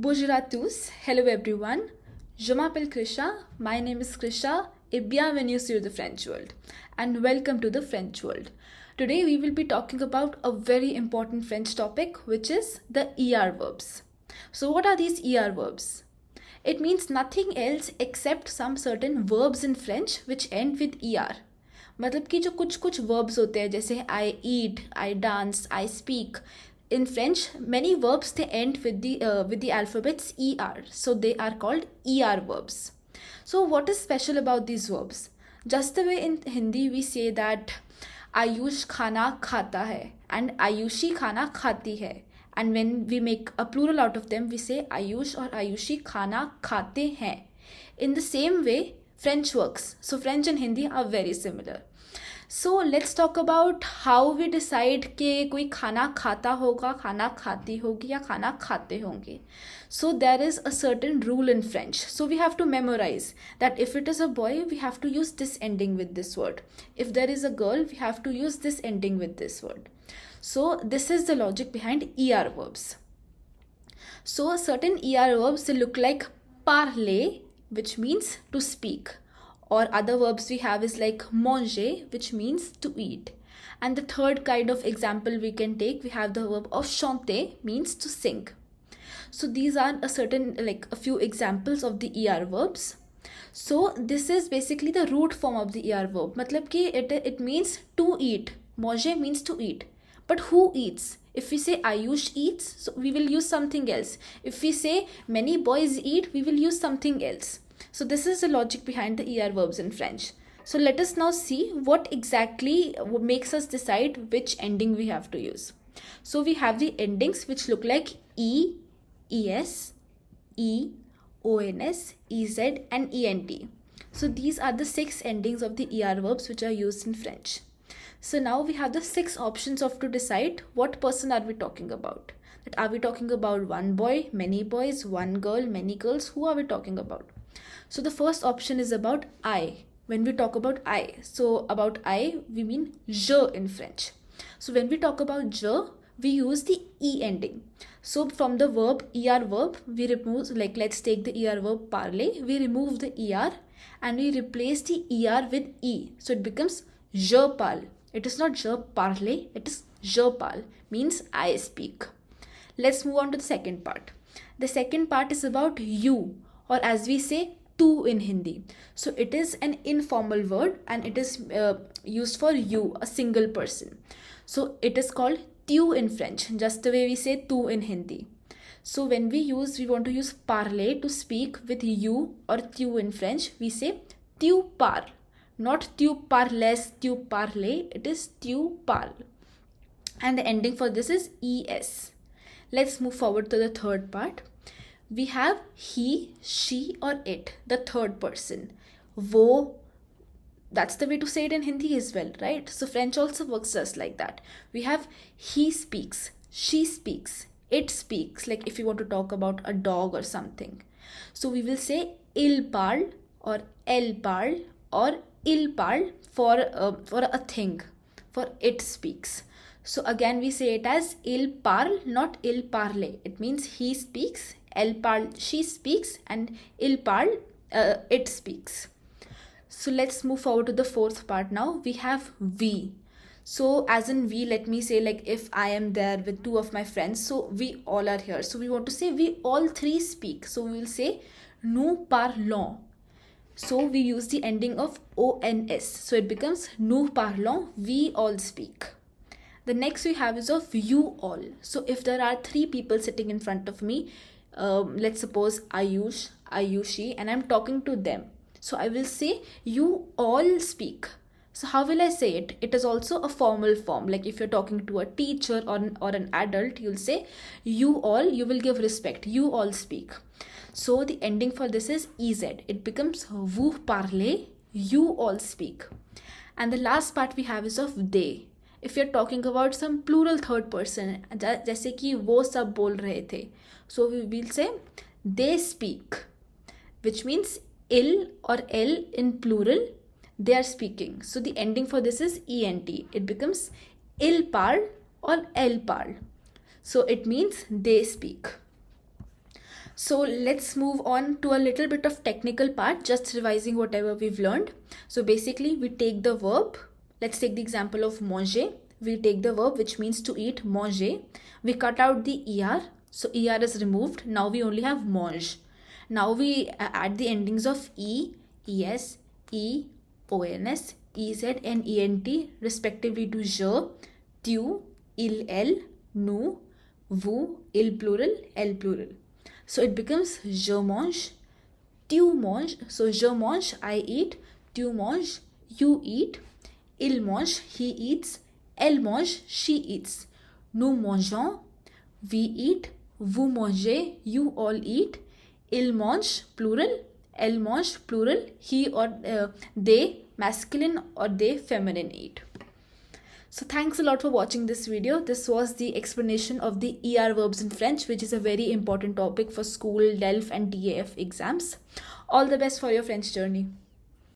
Bonjour à tous. Hello everyone. Je m'appelle Krisha. My name is Krisha. Et bienvenue sur the French world. And welcome to the French world. Today we will be talking about a very important French topic, which is the ER verbs. So what are these ER verbs? It means nothing else except some certain verbs in French which end with ER. मतलब कि जो कुछ कुछ verbs होते हैं जैसे I eat, I dance, I speak. In French, many verbs they end with the alphabets ER, so they are called ER verbs. So what is special about these verbs? Just the way in Hindi we say that Ayush khana khata hai and Ayushi khana khati hai. And when we make a plural out of them, we say Ayush or Ayushi khana khate hain. In the same way, French works. So French and Hindi are very similar. So let's talk about how we decide कि कोई खाना खाता होगा, खाना खाती होगी या खाना खाते होंगे. So there is a certain rule in French. So we have to memorize that if it is a boy, we have to use this ending with this word. If there is a girl, we have to use this ending with this word. So this is the logic behind ER verbs. So certain ER verbs they look like parler, which means to speak. Or other verbs we have is like manger, which means to eat. And the third kind of example we can take, we have the verb of chanter, means to sing. So these are a few examples of the ER verbs. So this is basically the root form of the ER verb. मतलब कि it means to eat. Manger means to eat. But who eats? If we say Ayush eats, so we will use something else. If we say many boys eat, we will use something else. So this is the logic behind the ER verbs in French. So let us now see what exactly makes us decide which ending we have to use. So we have the endings which look like E, ES, E, ONS, EZ and ENT. So these are the 6 endings of the ER verbs which are used in French. So now we have the 6 options of to decide what person are we talking about. That are we talking about one boy, many boys, one girl, many girls? Who are we talking about? So the first option is about I. When we talk about I, so about I, we mean je in French. So when we talk about je, we use the E ending. So from the verb, ER verb, we remove, like let's take the ER verb parler, we remove the ER and we replace the ER with E. So it becomes je parle. It is not je parler, it is je parle, means I speak. Let's move on to the second part. The second part is about you, or as we say, tu in Hindi. So it is an informal word and it is used for you, a single person. So it is called tu in French, just the way we say tu in Hindi. So when we want to use parler to speak with you or tu in French, we say tu parle. Not tu parles, tu parler, it is tu parle. And the ending for this is es. Let's move forward to the third part. We have he, she or it, the third person. Wo, that's the way to say it in Hindi as well, right? So French also works just like that. We have he speaks, she speaks, it speaks, like if you want to talk about a dog or something. So we will say il parle or elle parle or il parle for a thing, for it speaks. So again we say it as il parle, not il parle. It means he speaks, elle parle, she speaks, and il parle, it speaks. So let's move forward to the fourth part now. We have we. So as in we, let me say like if I am there with 2 of my friends, so we all are here. So we want to say we all 3 speak. So we will say nous parlons. So we use the ending of ONS. So it becomes nous parlons, we all speak. The next we have is of you all. So if there are 3 people sitting in front of me, let's suppose Ayush, Ayushi, and I'm talking to them. So I will say you all speak. So how will I say it? It is also a formal form. Like if you're talking to a teacher or an adult, you'll say you all, you will give respect. You all speak. So the ending for this is EZ. It becomes vous parlez, you all speak. And the last part we have is of they. If you're talking about some plural third person, जैसे कि वो सब बोल रहे थे, so we will say they speak, which means il or el in plural, they are speaking. So the ending for this is ent. It becomes il parle or elle parle. So it means they speak. So let's move on to a little bit of technical part, just revising whatever we've learned. So basically we take the verb. Let's take the example of manger. We take the verb which means to eat, manger. We cut out the er, so er is removed. Now we only have mange. Now we add the endings of e, es, e, ons, ez and ent respectively to je, tu, il, el, nous, vous, il plural, el plural. So it becomes je mange, tu manges. So je mange, I eat, tu manges, you eat, il mange, he eats, elle mange, she eats, nous mangeons, we eat, vous mangez, you all eat, il mange plural, elle mange plural, he or they masculine or they feminine eat. So thanks a lot for watching this video. This was the explanation of the ER verbs in French, which is a very important topic for school, DELF and DAF exams. All the best for your French journey.